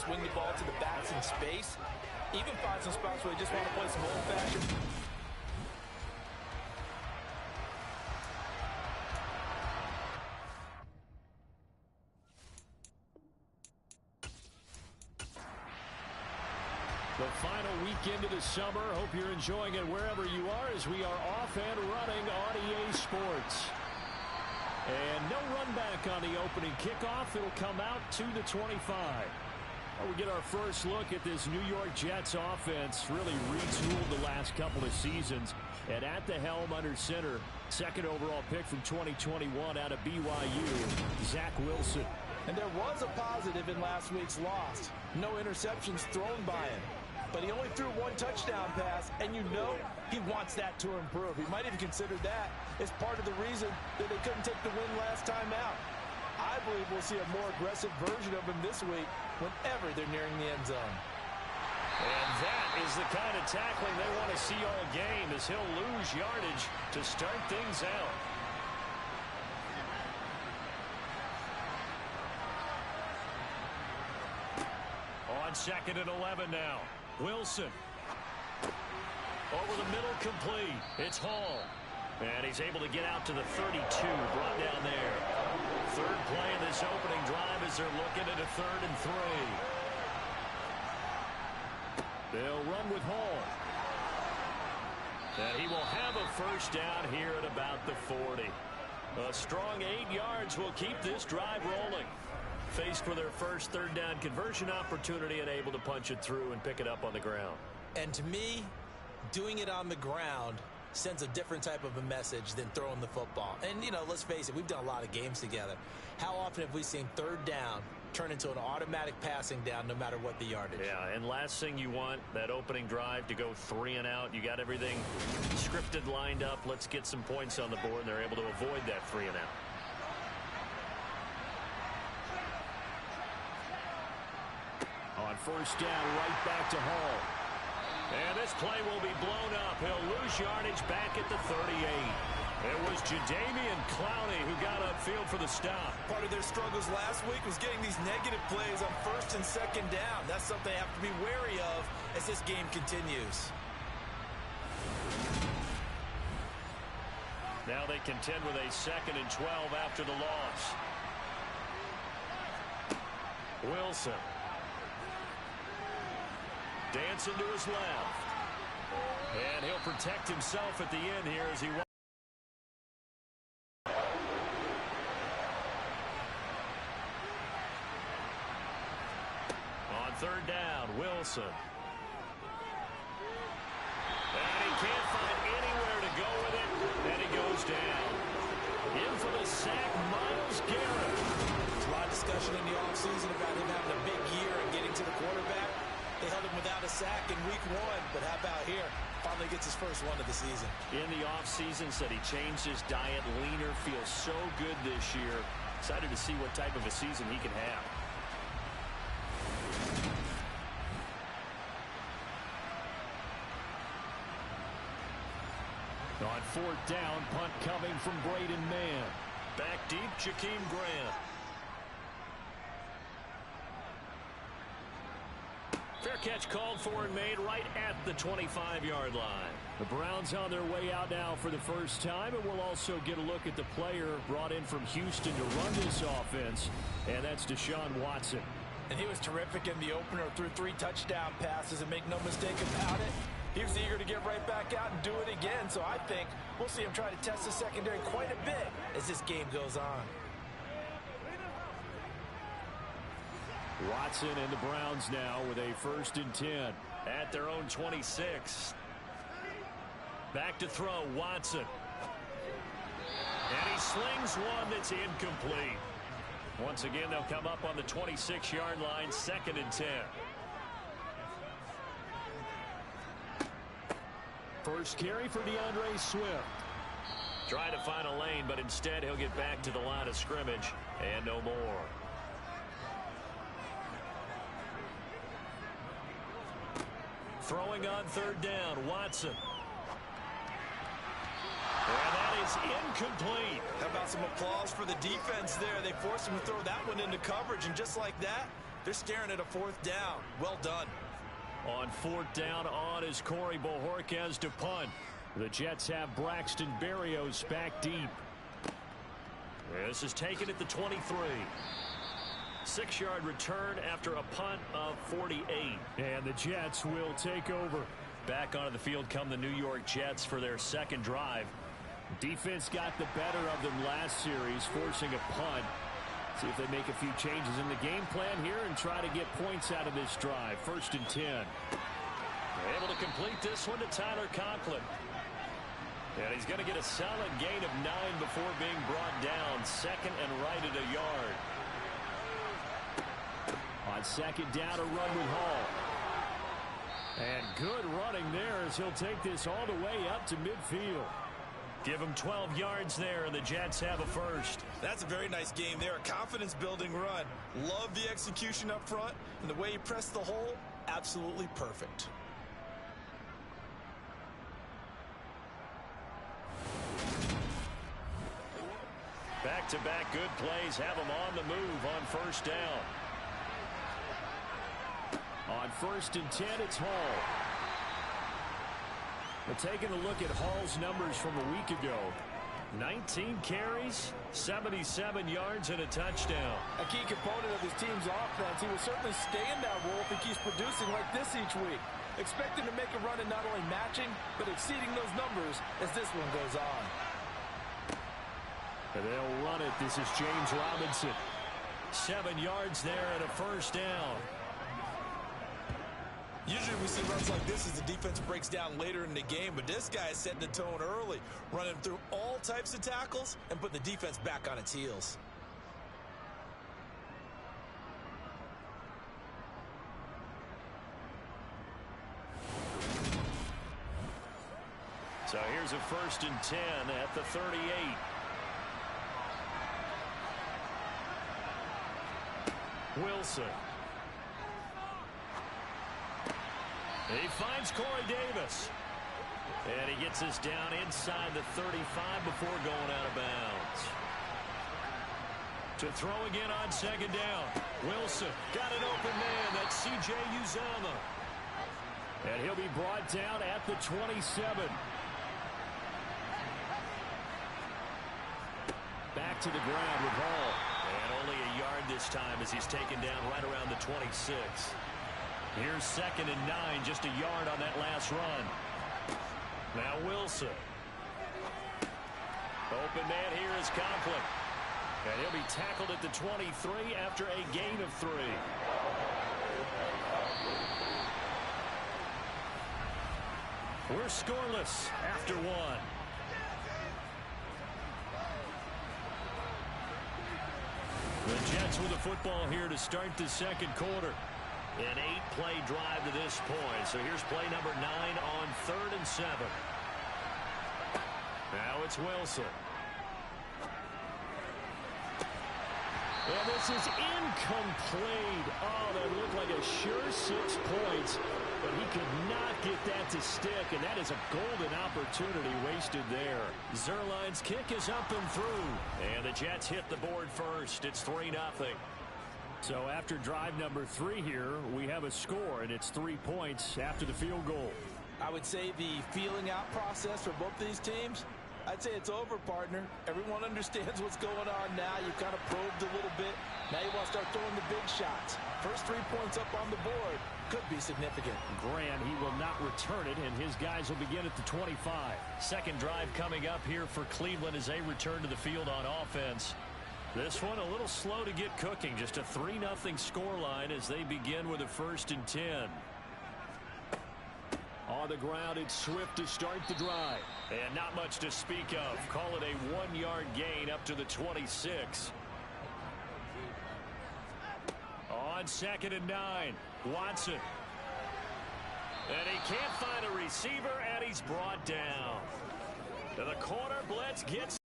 swing the ball to the backs in space. Even find some spots where they just want to play some old-fashioned. The final weekend of the summer. Hope you're enjoying it wherever you are as we are off and running on EA Sports. And no run back on the opening kickoff. It'll come out to the 25. We get our first look at this New York Jets offense. Really retooled the last couple of seasons. And at the helm under center, second overall pick from 2021 out of BYU, Zach Wilson. And there was a positive in last week's loss. No interceptions thrown by him. But he only threw one touchdown pass, and you know he wants that to improve. He might even consider that as part of the reason that they couldn't take the win last time out. I believe we'll see a more aggressive version of him this week whenever they're nearing the end zone. And that is the kind of tackling they want to see all game, as he'll lose yardage to start things out. On 2nd and 11 now. Wilson. Over the middle, complete. It's Hall. And he's able to get out to the 32, brought down there. Third play in this opening drive as they're looking at a 3rd and 3. They'll run with Hall. And he will have a first down here at about the 40. A strong 8 yards will keep this drive rolling. Faced for their first 3rd down conversion opportunity and able to punch it through and pick it up on the ground. And to me, doing it on the ground sends a different type of a message than throwing the football. And, you know, let's face it, we've done a lot of games together. How often have we seen 3rd down turn into an automatic passing down no matter what the yardage? Yeah, and last thing you want, that opening drive to go 3 and out. You got everything scripted, lined up. Let's get some points on the board, and they're able to avoid that 3 and out. On first down, right back to Hall. And this play will be blown up. He'll lose yardage back at the 38. It was Jadeveon Clowney who got upfield for the stop. Part of their struggles last week was getting these negative plays on 1st and 2nd down. That's something they have to be wary of as this game continues. Now they contend with a 2nd and 12 after the loss. Wilson. Dancing to his left. And he'll protect himself at the end here as he... On 3rd down, Wilson. And he can't find anywhere to go with it. And he goes down. In for the sack, Myles Garrett. There's a lot of discussion in the offseason about him having a big year and getting to the quarterback. They held him without a sack in week 1, but how about here? Finally gets his first one of the season. In the offseason, said he changed his diet, leaner, feels so good this year. Excited to see what type of a season he can have. On 4th down, punt coming from Braden Mann. Back deep, Jakeem Grant. Fair catch called for and made right at the 25-yard line. The Browns on their way out now for the first time, and we'll also get a look at the player brought in from Houston to run this offense, and that's Deshaun Watson. And he was terrific in the opener, threw 3 touchdown passes, and make no mistake about it, he was eager to get right back out and do it again, so I think we'll see him try to test the secondary quite a bit as this game goes on. Watson and the Browns now with a 1st and 10 at their own 26. Back to throw, Watson. And he slings one that's incomplete. Once again, they'll come up on the 26-yard line, 2nd and 10. First carry for DeAndre Swift. Trying to find a lane, but instead he'll get back to the line of scrimmage and no more. Throwing on 3rd down, Watson. And that is incomplete. How about some applause for the defense there? They forced him to throw that one into coverage, and just like that, They're staring at a fourth down. Well done. On fourth down on is Corey Bojorquez to punt. The Jets have Braxton Berrios back deep. This is taken at the 23. 6-yard return after a punt of 48. And the Jets will take over. Back onto the field come the New York Jets for their second drive. Defense got the better of them last series, forcing a punt. See if they make a few changes in the game plan here and try to get points out of this drive. 1st and 10. Able to complete this one to Tyler Conklin. And he's going to get a solid gain of 9 before being brought down. 2nd and right at a yard. On 2nd down, a run with Hall. And good running there as he'll take this all the way up to midfield. Give him 12 yards there, and the Jets have a first. That's a very nice game there. A confidence-building run. Love the execution up front, and the way he pressed the hole, absolutely perfect. Back-to-back good plays have him on the move on 1st down. On 1st and 10, it's Hall. We're taking a look at Hall's numbers from a week ago. 19 carries, 77 yards, and a touchdown. A key component of his team's offense. He will certainly stay in that role if he keeps producing like this each week. Expect him to make a run and not only matching, but exceeding those numbers as this one goes on. And they'll run it. This is James Robinson. 7 yards there and a 1st down. Usually we see runs like this as the defense breaks down later in the game, but this guy is setting the tone early, running through all types of tackles and put the defense back on its heels. So here's a 1st and 10 at the 38. Wilson. He finds Corey Davis. And he gets us down inside the 35 before going out of bounds. To throw again on 2nd down. Wilson got an open man. That's C.J. Uzomah. And he'll be brought down at the 27. Back to the ground with Hall. And only a yard this time as he's taken down right around the 26. Here's 2nd and 9, just a yard on that last run. Now Wilson. Open man here is Conklin. And he'll be tackled at the 23 after a gain of 3. We're scoreless after 1. The Jets with the football here to start the 2nd quarter. An 8-play drive to this point. So here's play number 9 on 3rd and 7. Now it's Wilson. And this is incomplete. Oh, that looked like a sure 6 points. But he could not get that to stick. And that is a golden opportunity wasted there. Zerline's kick is up and through. And the Jets hit the board first. It's 3-0. So after drive number 3 here, we have a score, and it's 3 points after the field goal. I would say the feeling out process for both these teams, I'd say it's over, partner. Everyone understands what's going on now. You've kind of probed a little bit. Now you want to start throwing the big shots. First 3 points up on the board could be significant. Grant, he will not return it, and his guys will begin at the 25. Second drive coming up here for Cleveland as they return to the field on offense. This one a little slow to get cooking. Just a 3-0 scoreline as they begin with a 1st and 10. On the ground, it's Swift to start the drive. And not much to speak of. Call it a 1-yard gain up to the 26. On 2nd and 9, Watson. And he can't find a receiver, and he's brought down. To the corner, blitz gets.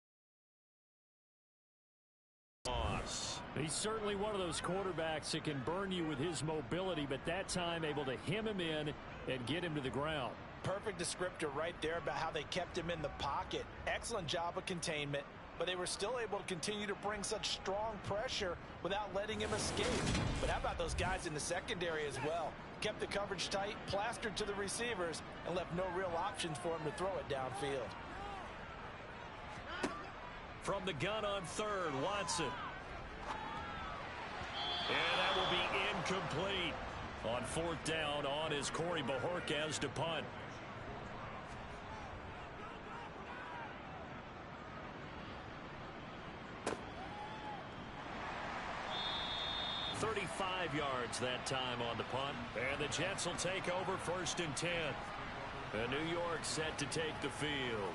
He's certainly one of those quarterbacks that can burn you with his mobility, but that time able to hem him in and get him to the ground. Perfect descriptor right there about how they kept him in the pocket. Excellent job of containment. but they were still able to continue to bring such strong pressure without letting him escape. But how about those guys in the secondary as well? Kept the coverage tight, plastered to the receivers, and left no real options for him to throw it downfield. From the gun on third, Watson. And that will be incomplete. On fourth down, on is Corey Bajorquez to punt. "35 yards that time on the punt. And the Jets will take over 1st and 10. And New York set to take the field.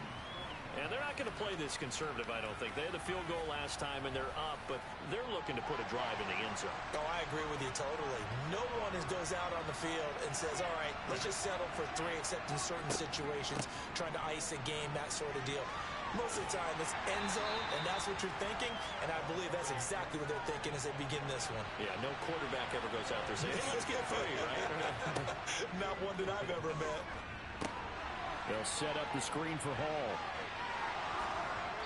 And they're not going to play this conservative, I don't think. They had the field goal last time, and they're up, but they're looking to put a drive in the end zone. Oh, I agree with you totally. No one goes out on the field and says, all right, let's just settle for 3, except in certain situations, trying to ice a game, that sort of deal. Most of the time, it's end zone, and that's what you're thinking, and I believe that's exactly what they're thinking as they begin this one. Yeah, no quarterback ever goes out there saying, hey, let's get 3, right? Not one that I've ever met. They'll set up the screen for Hall.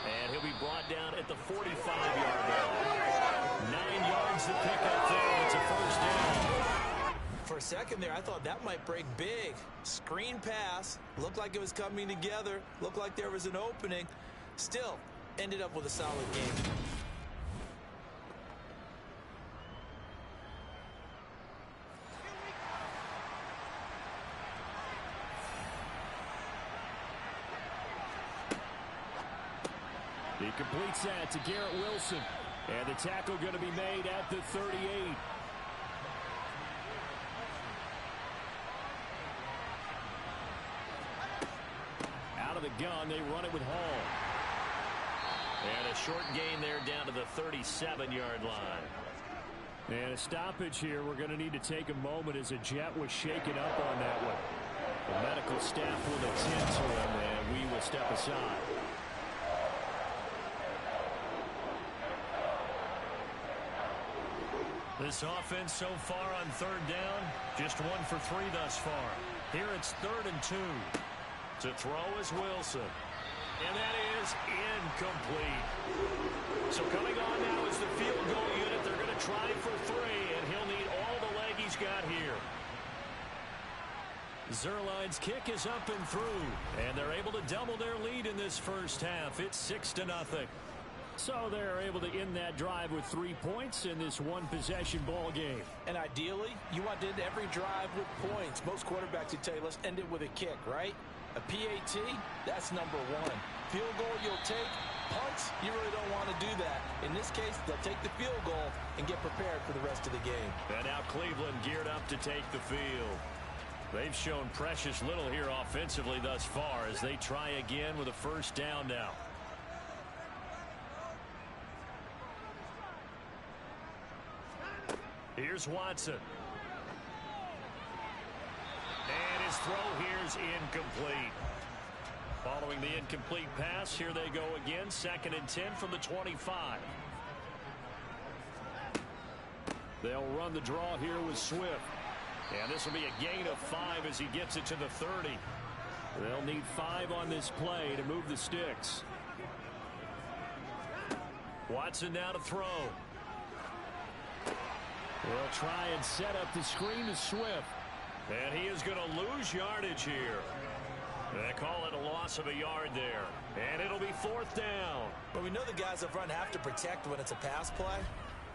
And he'll be brought down at the 45-yard line. 9 yards to pick up there. It's a first down. For a second there, I thought that might break big. Screen pass. Looked like it was coming together. Looked like there was an opening. Still, ended up with a solid game. He completes that to Garrett Wilson. And the tackle going to be made at the 38. Out of the gun, they run it with Hall. And a short gain there down to the 37-yard line. And a stoppage here. We're going to need to take a moment as a Jet was shaken up on that one. The medical staff will attend to him, and we will step aside. This offense so far on third down, just 1 for 3 thus far. Here it's 3rd and 2. To throw is Wilson. And that is incomplete. So coming on now is the field goal unit. They're going to try for 3, and he'll need all the leg he's got here. Zerline's kick is up and through, and they're able to double their lead in this first half. It's 6-0. So they're able to end that drive with 3 points in this one-possession ball game. And ideally, you want to end every drive with points. Most quarterbacks would tell you, let's end it with a kick, right? A PAT, that's number 1. Field goal you'll take. Punts, you really don't want to do that. In this case, they'll take the field goal and get prepared for the rest of the game. And now Cleveland geared up to take the field. They've shown precious little here offensively thus far as they try again with a first down now. Here's Watson. And his throw here's incomplete. Following the incomplete pass, here they go again. 2nd and 10 from the 25. They'll run the draw here with Swift. And this will be a gain of 5 as he gets it to the 30. They'll need 5 on this play to move the sticks. Watson now to throw. They'll try and set up the screen to Swift. And he is going to lose yardage here. They call it a loss of a yard there. And it'll be 4th down. But we know the guys up front have to protect when it's a pass play.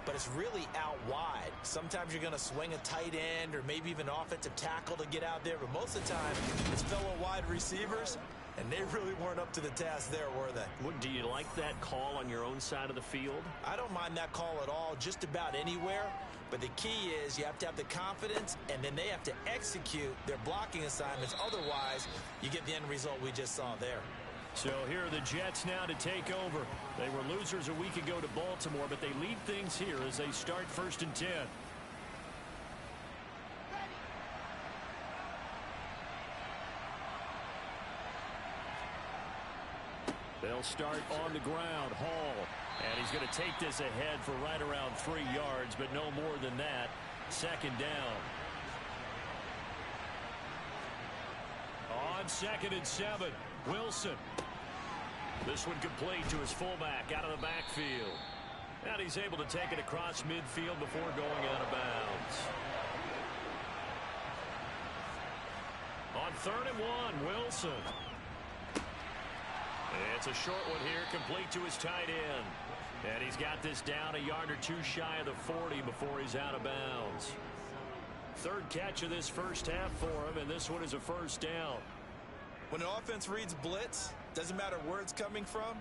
But it's really out wide. Sometimes you're going to swing a tight end or maybe even offensive tackle to get out there. But most of the time, it's fellow wide receivers. And they really weren't up to the task there, were they? Do you like that call on your own side of the field? I don't mind that call at all, just about anywhere. But the key is you have to have the confidence, and then they have to execute their blocking assignments. Otherwise, you get the end result we just saw there. So here are the Jets now to take over. They were losers a week ago to Baltimore, but they lead things here as they start 1st and 10. They'll start on the ground. Hall. And he's going to take this ahead for right around 3 yards, but no more than that. 2nd down. On 2nd and 7, Wilson. This one complete to his fullback out of the backfield. And he's able to take it across midfield before going out of bounds. On 3rd and 1, Wilson. It's a short one here, complete to his tight end. And he's got this down a yard or two shy of the 40 before he's out of bounds. 3rd catch of this first half for him, and this one is a first down. When an offense reads blitz, doesn't matter where it's coming from,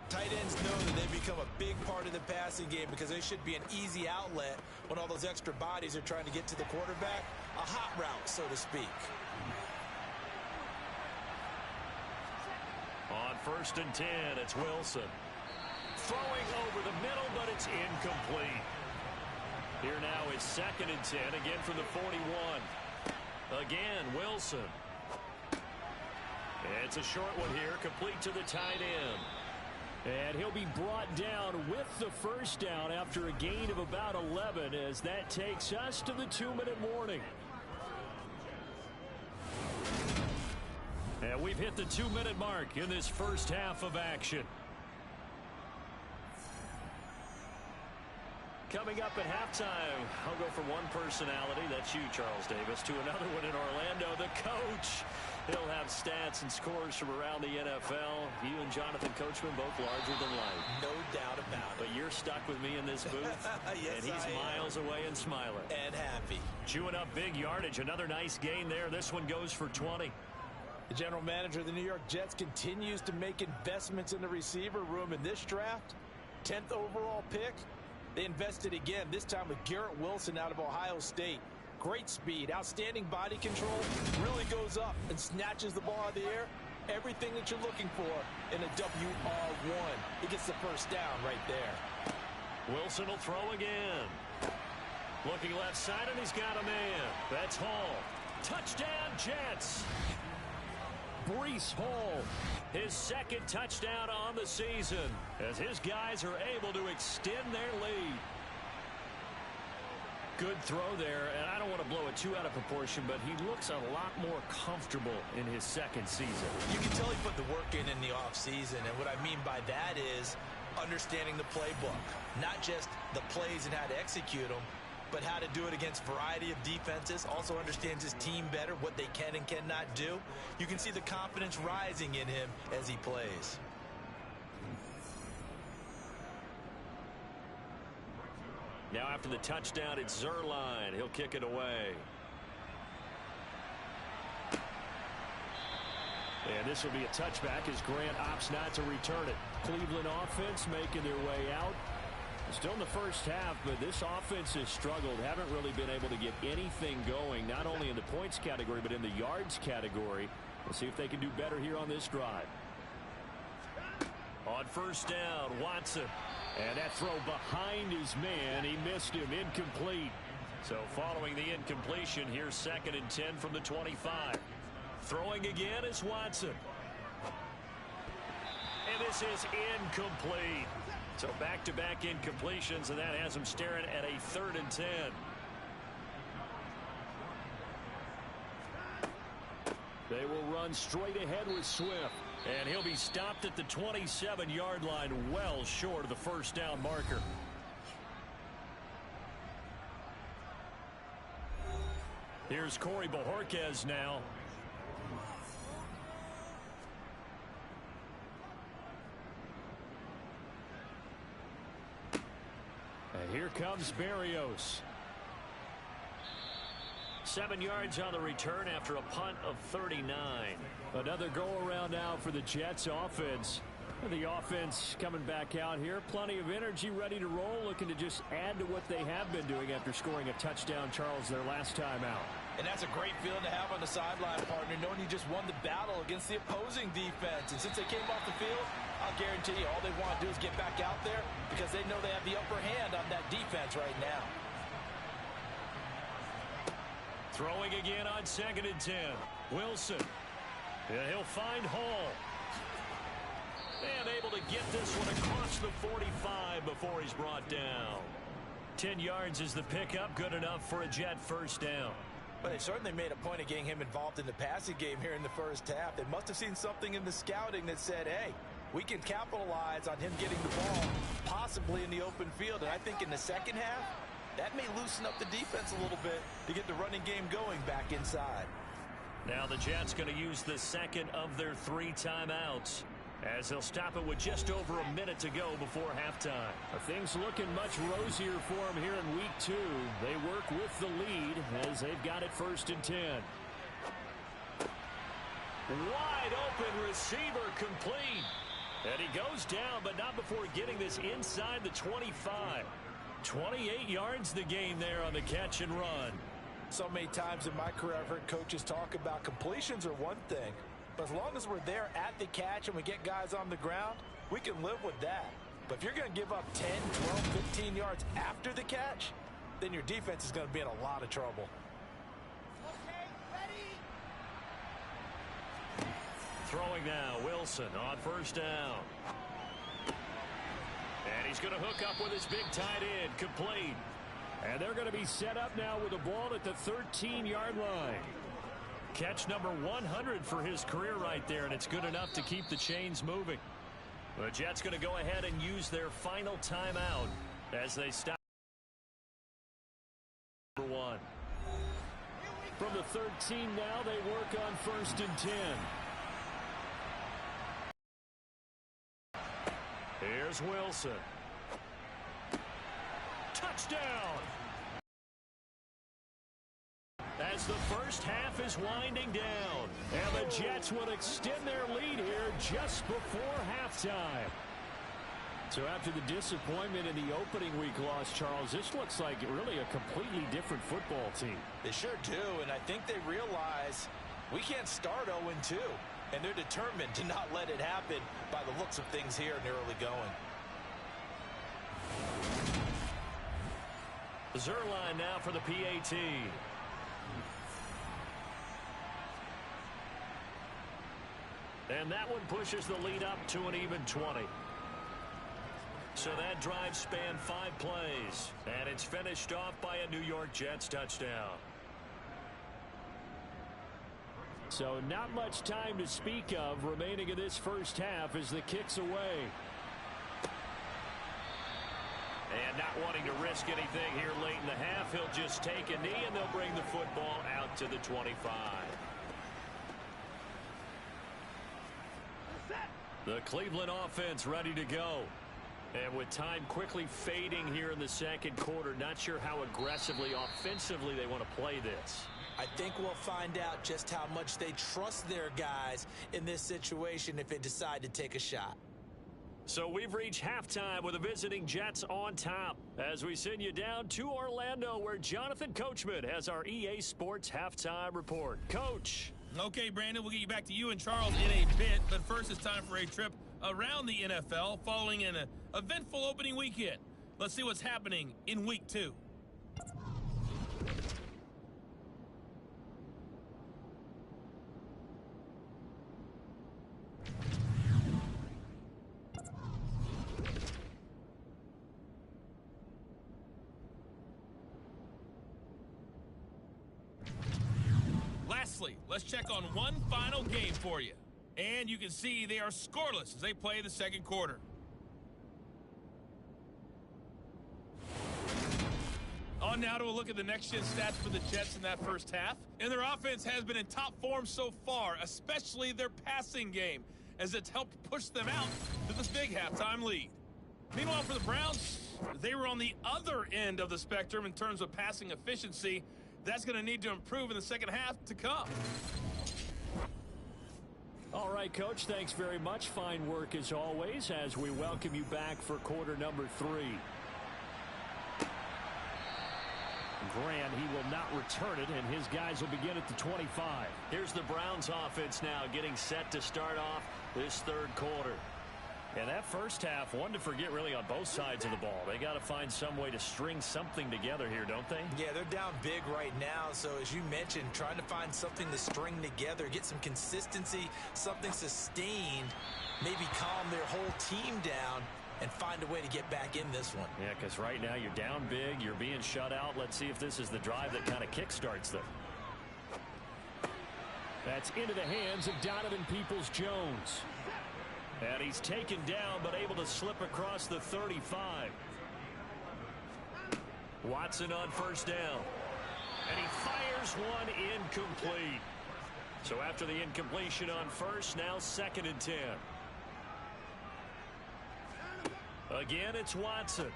tight ends know that they become a big part of the passing game because they should be an easy outlet when all those extra bodies are trying to get to the quarterback. A hot route, so to speak. On 1st and 10, it's Wilson. Throwing over the middle, but it's incomplete. Here now is 2nd and 10, again from the 41. Again, Wilson. It's a short one here, complete to the tight end. And he'll be brought down with the first down after a gain of about 11 as that takes us to the 2-minute warning. And we've hit the 2-minute mark in this first half of action. Coming up at halftime, I'll go from one personality, that's you, Charles Davis, to another one in Orlando, the coach. He'll have stats and scores from around the NFL. You and Jonathan Coachman both larger than life. No doubt about it. But you're stuck with me in this booth. Yes, and he's miles away and smiling. And happy. Chewing up big yardage. Another nice gain there. This one goes for 20. The general manager of the New York Jets continues to make investments in the receiver room in this draft. 10th overall pick. They invested again, this time with Garrett Wilson out of Ohio State. Great speed, outstanding body control, really goes up and snatches the ball out of the air. Everything that you're looking for in a WR1. He gets the first down right there. Wilson will throw again. Looking left side, and he's got a man. That's Hall. Touchdown, Jets. Breece Hall, his 2nd touchdown on the season as his guys are able to extend their lead. Good throw there, and I don't want to blow it too out of proportion, but he looks a lot more comfortable in his 2nd season. You can tell he put the work in the offseason, and what I mean by that is understanding the playbook. Not just the plays and how to execute them, but how to do it against a variety of defenses. Also understands his team better, what they can and cannot do. You can see the confidence rising in him as he plays. Now after the touchdown, it's Zerline. He'll kick it away. And this will be a touchback as Grant opts not to return it. Cleveland offense making their way out. Still in the first half, but this offense has struggled. Haven't really been able to get anything going, not only in the points category, but in the yards category. We'll see if they can do better here on this drive. On 1st down, Watson. And that throw behind his man. He missed him. Incomplete. So following the incompletion, here's 2nd and 10 from the 25. Throwing again is Watson. And this is incomplete. So back-to-back incompletions, and that has him staring at a 3rd and 10. They will run straight ahead with Swift. And he'll be stopped at the 27-yard line, well short of the first down marker. Here's Corey Bojorquez now. And here comes Berrios. 7 yards on the return after a punt of 39. Another go-around now for the Jets offense. The offense coming back out here. Plenty of energy, ready to roll, looking to just add to what they have been doing after scoring a touchdown, Charles, their last time out. And that's a great feeling to have on the sideline, partner, knowing you just won the battle against the opposing defense. And since they came off the field, I'll guarantee you all they want to do is get back out there because they know they have the upper hand on that defense right now. Throwing again on 2nd and 10. Wilson. And he'll find Hall. And able to get this one across the 45 before he's brought down. 10 yards is the pickup. Good enough for a Jet first down. But they certainly made a point of getting him involved in the passing game here in the first half. They must have seen something in the scouting that said, hey, we can capitalize on him getting the ball possibly in the open field. And I think in the second half, that may loosen up the defense a little bit to get the running game going back inside. Now the Jets going to use the second of their 3 timeouts, as they'll stop it with just over a minute to go before halftime. Things looking much rosier for them here in week 2. They work with the lead as they've got it 1st and 10. Wide open receiver complete. And he goes down, but not before getting this inside the 25. 28 yards the gain there on the catch and run. So many times in my career I've heard coaches talk about completions are one thing. But as long as we're there at the catch and we get guys on the ground, we can live with that. But if you're going to give up 10, 12, 15 yards after the catch, then your defense is going to be in a lot of trouble. Okay, ready. Throwing now, Wilson on 1st down. And he's going to hook up with his big tight end, complete. And they're going to be set up now with the ball at the 13-yard line. Catch number 100 for his career right there, and it's good enough to keep the chains moving. The Jets going to go ahead and use their final timeout as they stop. Number 1. From the 13 now, they work on 1st and 10. Here's Wilson. Touchdown! As the first half is winding down, and the Jets will extend their lead here just before halftime. So after the disappointment in the opening week loss, Charles, this looks like really a completely different football team. They sure do, and I think they realize we can't start 0-2. And they're determined to not let it happen by the looks of things here in the early going. Zerline now for the PAT. And that one pushes the lead up to an even 20. So that drive spanned 5 plays. And it's finished off by a New York Jets touchdown. So not much time to speak of remaining in this first half as the kick's away. And not wanting to risk anything here late in the half, he'll just take a knee and they'll bring the football out to the 25. The Cleveland offense ready to go. And with time quickly fading here in the second quarter, not sure how aggressively offensively they want to play this. I think we'll find out just how much they trust their guys in this situation if they decide to take a shot. So we've reached halftime with the visiting Jets on top as we send you down to Orlando where Jonathan Coachman has our EA Sports halftime report. Coach. Okay, Brandon, we'll get you back to you and Charles in a bit, but first it's time for a trip around the NFL following an eventful opening weekend. Let's see what's happening in week 2. Lastly, let's check on one final game for you. And you can see they are scoreless as they play the second quarter. On now to a look at the next-gen stats for the Jets in that first half. And their offense has been in top form so far, especially their passing game, as it's helped push them out to this big halftime lead. Meanwhile, for the Browns, they were on the other end of the spectrum in terms of passing efficiency. That's going to need to improve in the second half to come. All right, Coach, thanks very much. Fine work as always as we welcome you back for quarter number 3. Grant, he will not return it, and his guys will begin at the 25. Here's the Browns offense now getting set to start off this third quarter. And that first half, one to forget really on both sides of the ball. They got to find some way to string something together here, don't they? Yeah, they're down big right now. So as you mentioned, trying to find something to string together, get some consistency, something sustained, maybe calm their whole team down and find a way to get back in this one. Yeah, because right now you're down big, you're being shut out. Let's see if this is the drive that kind of kickstarts them. That's into the hands of Donovan Peoples-Jones. And he's taken down, but able to slip across the 35. Watson on first down. And he fires one incomplete. So after the incompletion on first, now 2nd and 10. Again, it's Watson.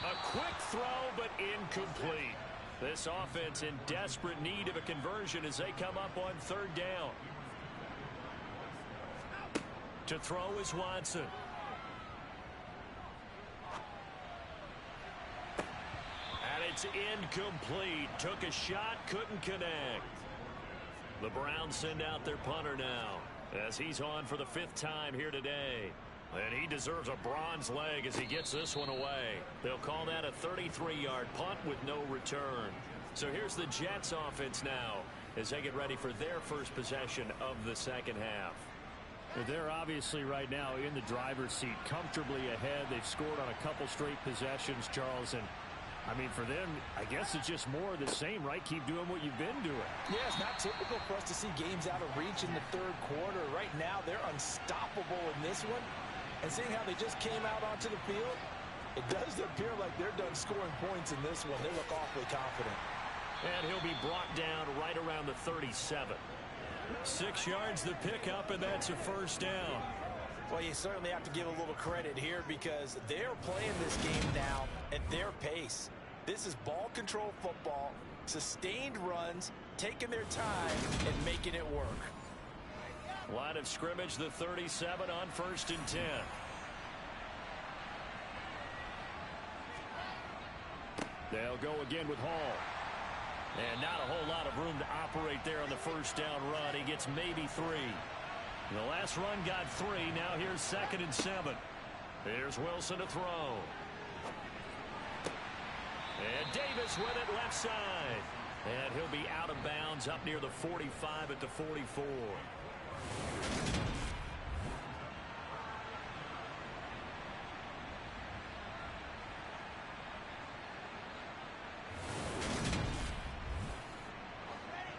A quick throw, but incomplete. This offense in desperate need of a conversion as they come up on 3rd down. To throw is Watson. And it's incomplete. Took a shot, couldn't connect. The Browns send out their punter now as he's on for the 5th time here today. And he deserves a bronze leg as he gets this one away. They'll call that a 33-yard punt with no return. So here's the Jets offense now as they get ready for their first possession of the 2nd half. They're obviously right now in the driver's seat, comfortably ahead. They've scored on a couple straight possessions, Charles. And, I mean, for them, I guess it's just more of the same, right? Keep doing what you've been doing. Yeah, it's not typical for us to see games out of reach in the 3rd quarter. Right now, they're unstoppable in this one. And seeing how they just came out onto the field, it does appear like they're done scoring points in this one. They look awfully confident. And he'll be brought down right around the 37. 6 yards the pickup, and that's a 1st down. Well, you certainly have to give a little credit here because they're playing this game now at their pace. This is ball control football, sustained runs, taking their time, and making it work. Line of scrimmage, the 37 on 1st and 10. They'll go again with Hall. And not a whole lot of room to operate there on the 1st down run. He gets maybe 3. The last run got 3. Now here's 2nd and 7. Here's Wilson to throw. And Davis with it left side. And he'll be out of bounds up near the 45 at the 44.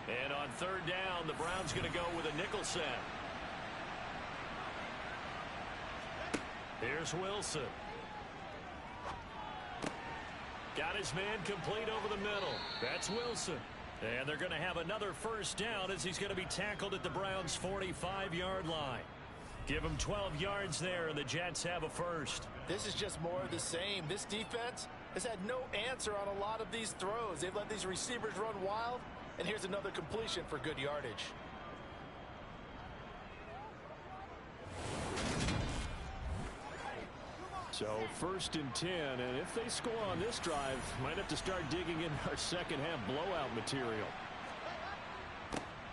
And on 3rd down, the Browns going to go with a nickel set. Here's Wilson. Got his man complete over the middle. That's Wilson. And they're going to have another 1st down as he's going to be tackled at the Browns' 45-yard line. Give him 12 yards there, and the Jets have a 1st. This is just more of the same. This defense has had no answer on a lot of these throws. They've let these receivers run wild, and here's another completion for good yardage. So 1st and 10, and if they score on this drive, might have to start digging in our 2nd half blowout material.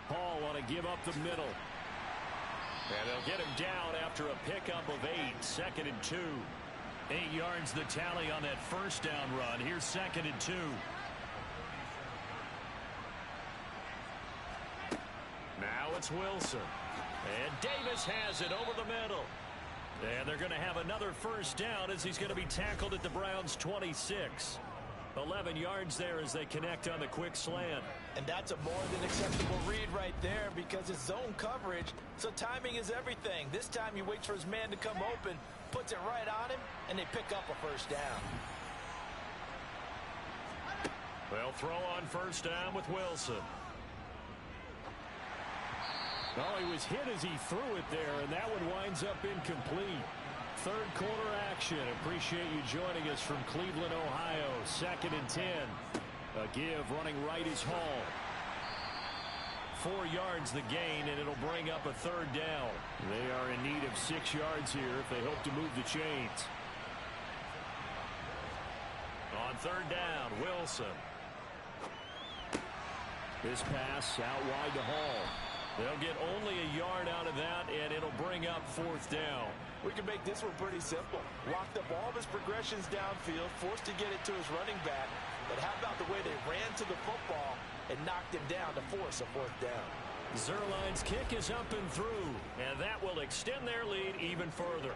Hall want to give up the middle. And they'll get him down after a pickup of 8, 2nd and 2. 8 yards the tally on that 1st down run. Here's 2nd and 2. Now it's Wilson. And Davis has it over the middle. And they're going to have another 1st down as he's going to be tackled at the Browns' 26. 11 yards there as they connect on the quick slant. And that's a more than acceptable read right there because it's zone coverage, so timing is everything. This time he waits for his man to come open, puts it right on him, and they pick up a 1st down. They'll throw on 1st down with Wilson. Well, he was hit as he threw it there, and that one winds up incomplete. 3rd quarter action. Appreciate you joining us from Cleveland, Ohio. 2nd and 10. A give running right is Hall. 4 yards the gain, and it'll bring up a 3rd down. They are in need of 6 yards here if they hope to move the chains. On 3rd down, Wilson. This pass out wide to Hall. They'll get only a yard out of that, and it'll bring up 4th down. We can make this one pretty simple. Locked up all of his progressions downfield, forced to get it to his running back. But how about the way they ran to the football and knocked him down to force a 4th down? Zuerlein's kick is up and through, and that will extend their lead even further.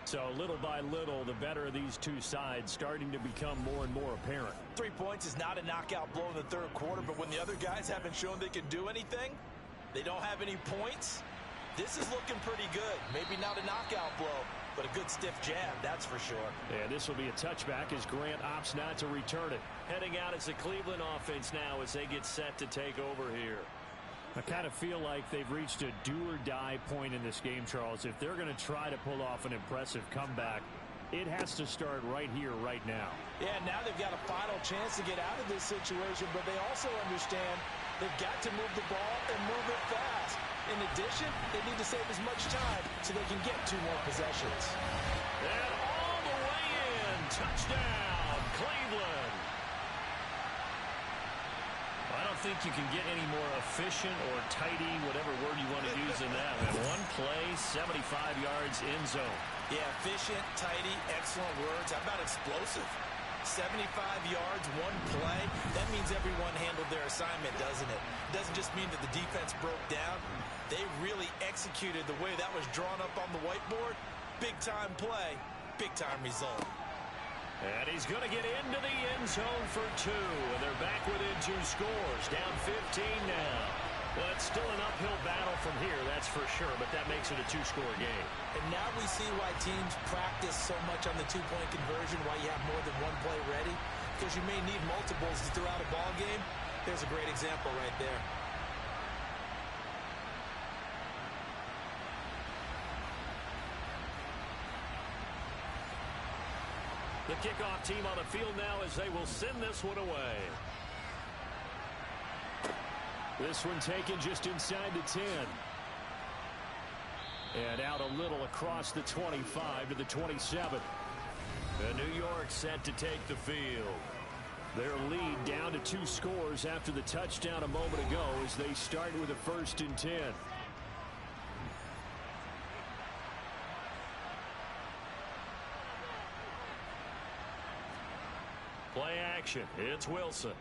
So little by little, the better of these two sides starting to become more and more apparent. 3 points is not a knockout blow in the 3rd quarter, but when the other guys haven't shown they can do anything, they don't have any points, This is looking pretty good. Maybe not a knockout blow, but a good stiff jab, that's for sure. And this will be a touchback as Grant opts not to return it. Heading out as the Cleveland offense now as they get set to take over here. I kind of feel like they've reached a do-or-die point in this game, Charles. If they're going to try to pull off an impressive comeback, it has to start right here, right now. Yeah, now they've got a final chance to get out of this situation, but they also understand they've got to move the ball and move it fast. In addition, they need to save as much time so they can get 2 more possessions. And all the way in, touchdown, Cleveland. I don't think you can get any more efficient or tidy, whatever word you want to use in that. And one play, 75 yards in zone. Yeah, efficient, tidy, excellent words. How about explosive? 75 yards, one play. That means everyone handled their assignment, doesn't it? It doesn't just mean that the defense broke down. They really executed the way that was drawn up on the whiteboard. Big-time play, big-time result. And he's going to get into the end zone for 2. And they're back within 2 scores. Down 15 now. Well, it's still an uphill battle from here, that's for sure. But that makes it a 2-score game. And now we see why teams practice so much on the 2-point conversion, why you have more than one play ready. Because you may need multiples throughout a ball game. There's a great example right there. The kickoff team on the field now as they will send this one away. This one taken just inside the 10. And out a little across the 25 to the 27. And New York set to take the field. Their lead down to 2 scores after the touchdown a moment ago as they start with a 1st and 10. Play action. It's Wilson.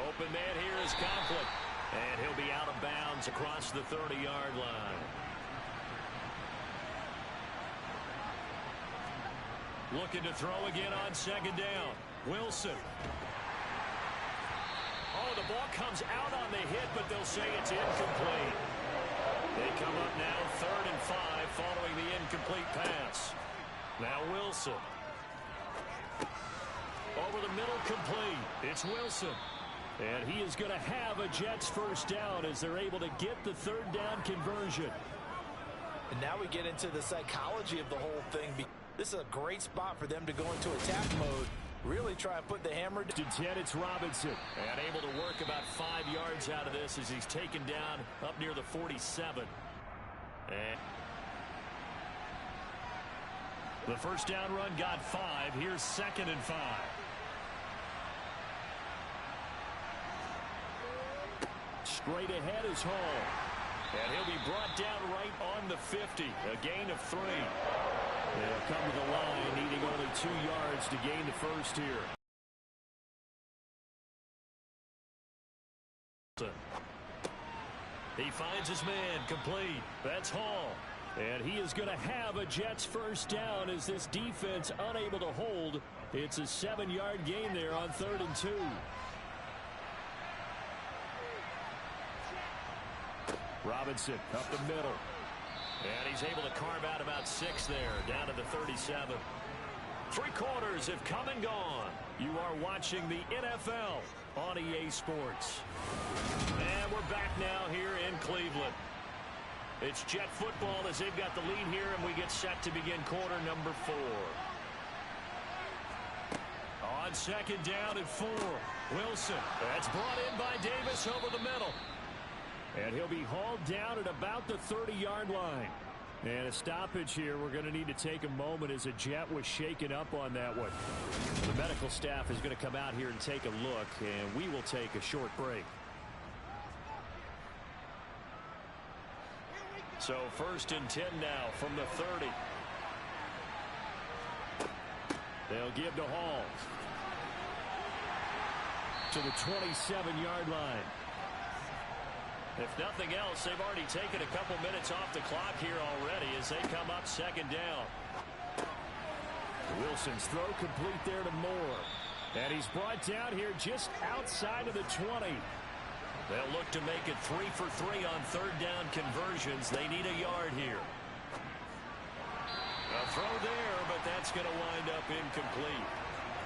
Open man here is Conklin. And he'll be out of bounds across the 30-yard line. Looking to throw again on 2nd down. Wilson. Oh, the ball comes out on the hit, but they'll say it's incomplete. They come up now 3rd and 5 following the incomplete pass. Now Wilson. Over the middle, complete. It's Wilson. And he is going to have a Jets 1st down as they're able to get the 3rd down conversion. And now we get into the psychology of the whole thing. This is a great spot for them to go into attack mode. Really try and put the hammer down. To 10, it's Robinson. And able to work about 5 yards out of this as he's taken down up near the 47. And the 1st down run got 5. Here's 2nd and 5. Straight ahead is Hall. And he'll be brought down right on the 50. A gain of 3. They'll come to the line, needing only 2 yards to gain the 1st here. He finds his man, complete. That's Hall. And he is going to have a Jets 1st down as this defense unable to hold. It's a 7-yard gain there on 3rd and 2. Robinson up the middle. And he's able to carve out about 6 there, down to the 37. 3 quarters have come and gone. You are watching the NFL on EA Sports. And we're back now here in Cleveland. It's Jet football as they've got the lead here, and we get set to begin quarter number 4. On 2nd down and 4. Wilson. That's brought in by Davis over the middle. And he'll be hauled down at about the 30-yard line. And a stoppage here. We're going to need to take a moment as a Jet was shaken up on that one. The medical staff is going to come out here and take a look, and we will take a short break. So 1st and 10 now from the 30. They'll give to Hall. To the 27-yard line. If nothing else, they've already taken a couple minutes off the clock here already as they come up 2nd down. Wilson's throw complete there to Moore. And he's brought down here just outside of the 20. They'll look to make it 3 for 3 on third down conversions. They need a yard here. A throw there, but that's going to wind up incomplete.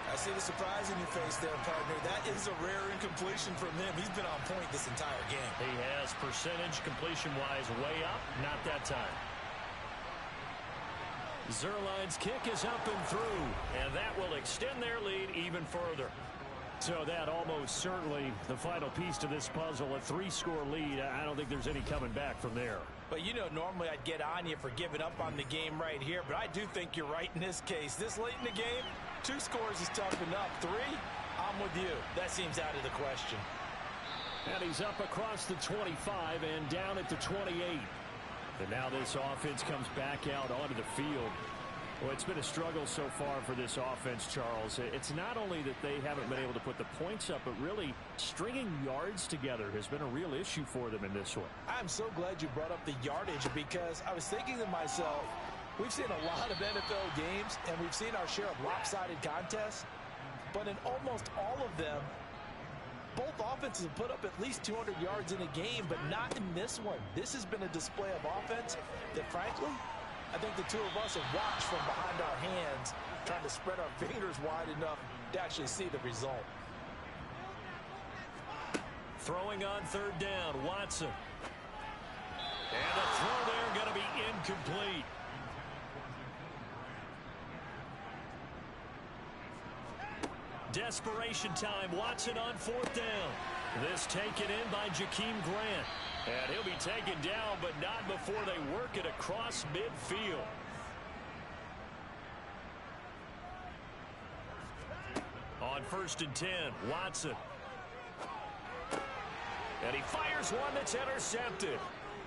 I see the surprise in your face there, partner. That is a rare incompletion from him. He's been on point this entire game. He has percentage completion-wise way up. Not that time. Zerline's kick is up and through, and that will extend their lead even further. So that almost certainly the final piece to this puzzle, a 3-score lead. I don't think there's any coming back from there. But, you know, normally I'd get on you for giving up on the game right here, but I do think you're right in this case. This late in the game, 2 scores is tough enough. 3, I'm with you. That seems out of the question. And he's up across the 25 and down at the 28. And now this offense comes back out onto the field. Well, it's been a struggle so far for this offense, Charles. It's not only that they haven't been able to put the points up, but really stringing yards together has been a real issue for them in this one. I'm so glad you brought up the yardage, because I was thinking to myself, we've seen a lot of NFL games, and we've seen our share of lopsided contests, but in almost all of them, both offenses have put up at least 200 yards in a game, but not in this one. This has been a display of offense that, frankly, I think the two of us have watched from behind our hands, trying to spread our fingers wide enough to actually see the result. Throwing on third down, Watson. And the throw there going to be incomplete. Desperation time. Watson on fourth down. This taken in by Jakeem Grant. And he'll be taken down, but not before they work it across midfield. On 1st and 10, Watson. And he fires one that's intercepted.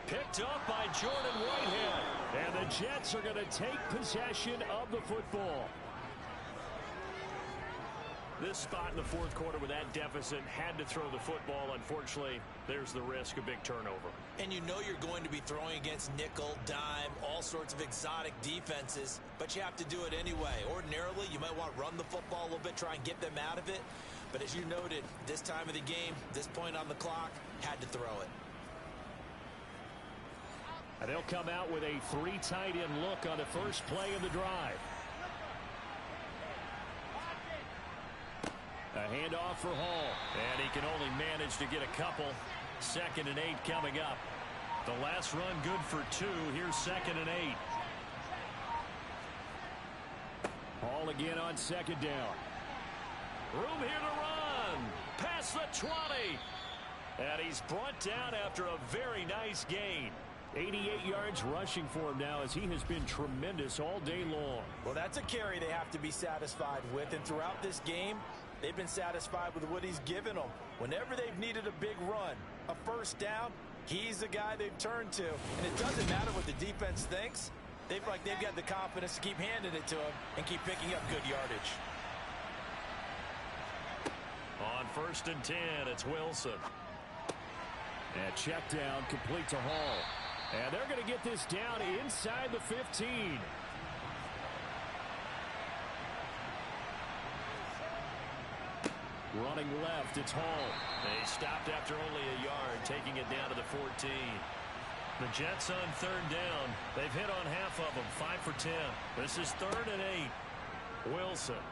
Picked up by Jordan Whitehead. And the Jets are going to take possession of the football. This spot in the fourth quarter with that deficit, had to throw the football. Unfortunately, there's the risk of big turnover. And you know you're going to be throwing against nickel, dime, all sorts of exotic defenses, but you have to do it anyway. Ordinarily, you might want to run the football a little bit, try and get them out of it. But as you noted, this time of the game, this point on the clock, had to throw it. And they'll come out with a 3 tight end look on the first play of the drive. A handoff for Hall. And he can only manage to get a couple. 2nd and 8 coming up. The last run good for 2. Here's 2nd and 8. Hall again on 2nd down. Room here to run. Past the 20. And he's brought down after a very nice gain. 88 yards rushing for him now, as he has been tremendous all day long. Well, that's a carry they have to be satisfied with. And throughout this game, they've been satisfied with what he's given them. Whenever they've needed a big run, a first down, he's the guy they've turned to. And it doesn't matter what the defense thinks. They've got the confidence to keep handing it to him and keep picking up good yardage. On 1st and 10, it's Wilson. And check down, complete to Hall. And they're going to get this down inside the 15. Running left, it's Hall. They stopped after only a yard, taking it down to the 14. The Jets on 3rd down. They've hit on half of them, 5 for 10. This is 3rd and 8. Wilson.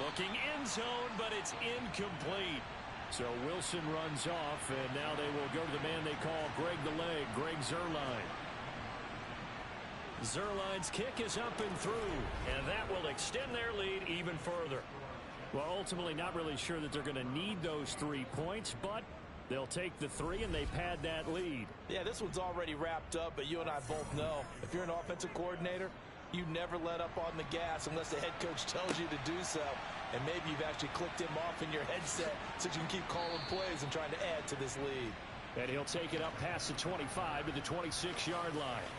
Looking in zone, but it's incomplete. So Wilson runs off, and now they will go to the man they call Greg the Leg, Greg Zuerlein. Zuerlein's kick is up and through, and that will extend their lead even further. Well, ultimately not really sure that they're going to need those 3 points, but they'll take the 3 and they pad that lead. Yeah, this one's already wrapped up, but you and I both know if you're an offensive coordinator, you never let up on the gas unless the head coach tells you to do so. And maybe you've actually clicked him off in your headset so you can keep calling plays and trying to add to this lead. And he'll take it up past the 25 to the 26-yard line.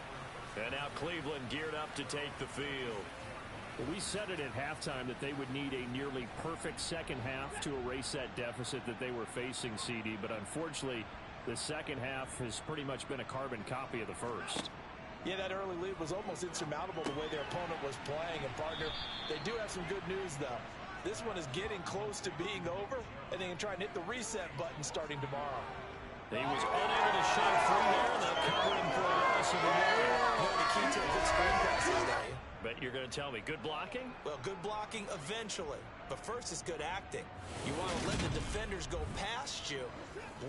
And now Cleveland geared up to take the field. Well, we said it at halftime that they would need a nearly perfect second half to erase that deficit that they were facing, CD. But unfortunately, the second half has pretty much been a carbon copy of the first. Yeah, that early lead was almost insurmountable the way their opponent was playing. And, partner, they do have some good news, though. This one is getting close to being over, and they can try and hit the reset button starting tomorrow. He was unable to shake free there, and they'll cover him for a loss of the yard. The key to a good screen pass is that. But you're going to tell me, good blocking? Well, good blocking eventually. But first is good acting. You want to let the defenders go past you,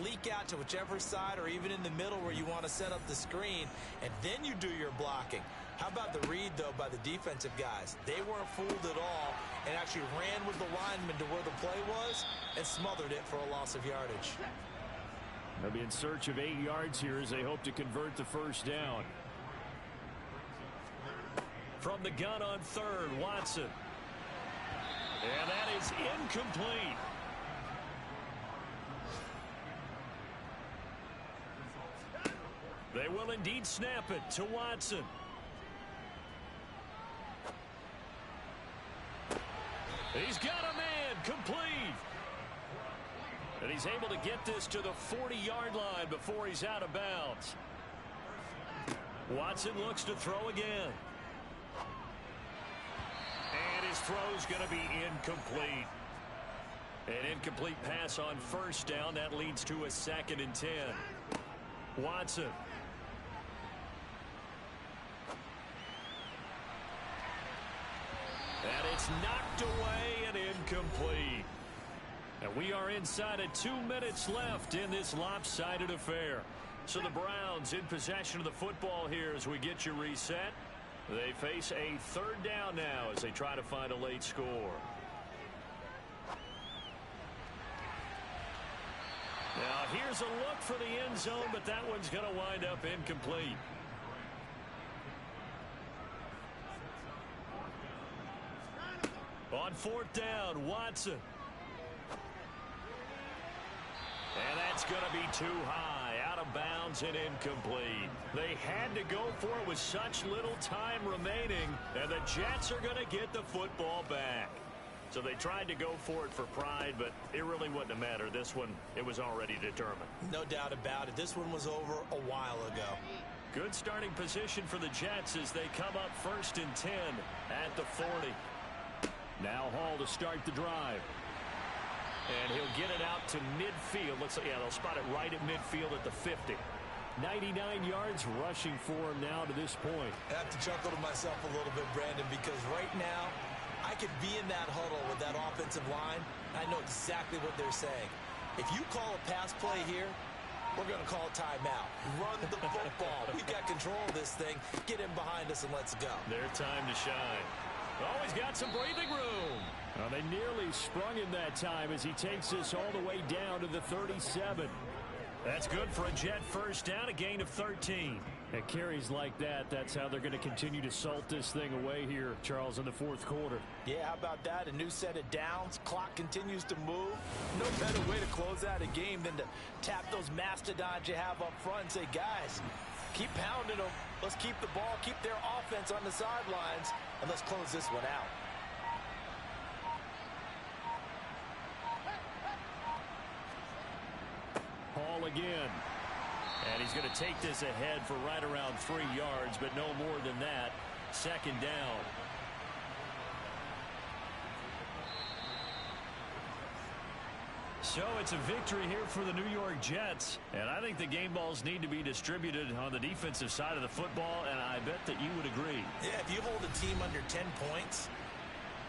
leak out to whichever side or even in the middle where you want to set up the screen, and then you do your blocking. How about the read, though, by the defensive guys? They weren't fooled at all and actually ran with the lineman to where the play was and smothered it for a loss of yardage. They'll be in search of 8 yards here as they hope to convert the first down. From the gun on third, Watson. And that is incomplete. They will indeed snap it to Watson. He's got a man, complete. And he's able to get this to the 40-yard line before he's out of bounds. Watson looks to throw again. And his throw's going to be incomplete. An incomplete pass on first down. That leads to a 2nd and 10. Watson. And it's knocked away and incomplete. And we are inside of 2 minutes left in this lopsided affair. So the Browns in possession of the football here as we get you reset. They face a 3rd down now as they try to find a late score. Now here's a look for the end zone, but that one's going to wind up incomplete. On 4th down, Watson. And that's going to be too high, out of bounds and incomplete. They had to go for it with such little time remaining, and the Jets are going to get the football back. So they tried to go for it for pride, but it really wouldn't have mattered. This one, it was already determined. No doubt about it. This one was over a while ago. Good starting position for the Jets as they come up 1st and 10 at the 40. Now Hall to start the drive. And he'll get it out to midfield. Looks like, yeah, they'll spot it right at midfield at the 50. 99 yards rushing for him now to this point. I have to chuckle to myself a little bit, Brandon, because right now I could be in that huddle with that offensive line. I know exactly what they're saying. If you call a pass play here, we're going to call a timeout. Run the football. We've got control of this thing. Get in behind us and let's go. Their time to shine. Oh, he's got some breathing room. Well, they nearly sprung him that time as he takes this all the way down to the 37. That's good for a Jet first down, a gain of 13. At carries like that, that's how they're going to continue to salt this thing away here, Charles, in the 4th quarter. Yeah, how about that? A new set of downs. Clock continues to move. No better way to close out a game than to tap those mastodons you have up front and say, guys, keep pounding them. Let's keep the ball, keep their offense on the sidelines, and let's close this one out. Hall again. And he's going to take this ahead for right around 3 yards, but no more than that. 2nd down. So it's a victory here for the New York Jets. And I think the game balls need to be distributed on the defensive side of the football, and I bet that you would agree. Yeah, if you hold a team under 10 points,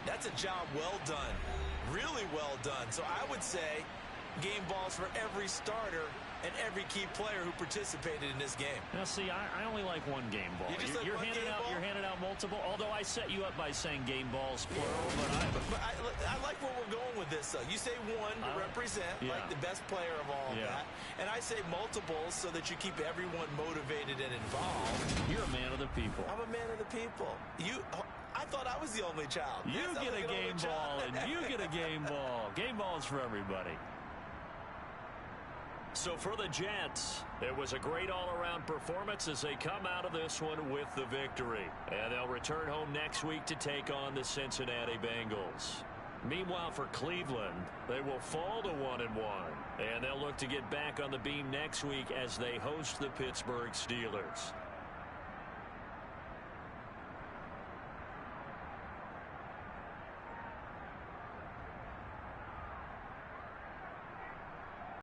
that's a job well done. Really well done. So I would say game balls for every starter and every key player who participated in this game. Now, see, I only like one game ball. You're handing out multiple, although I set you up by saying game balls plural, but I like where we're going with this, though. You say one to represent, like the best player of all of that, and I say multiples so that you keep everyone motivated and involved. You're a man of the people. I'm a man of the people. I thought I was the only child. You get a game ball, and you get a game ball. Game balls for everybody. So for the Jets, it was a great all-around performance as they come out of this one with the victory. And they'll return home next week to take on the Cincinnati Bengals. Meanwhile, for Cleveland, they will fall to 1-1. And they'll look to get back on the beam next week as they host the Pittsburgh Steelers.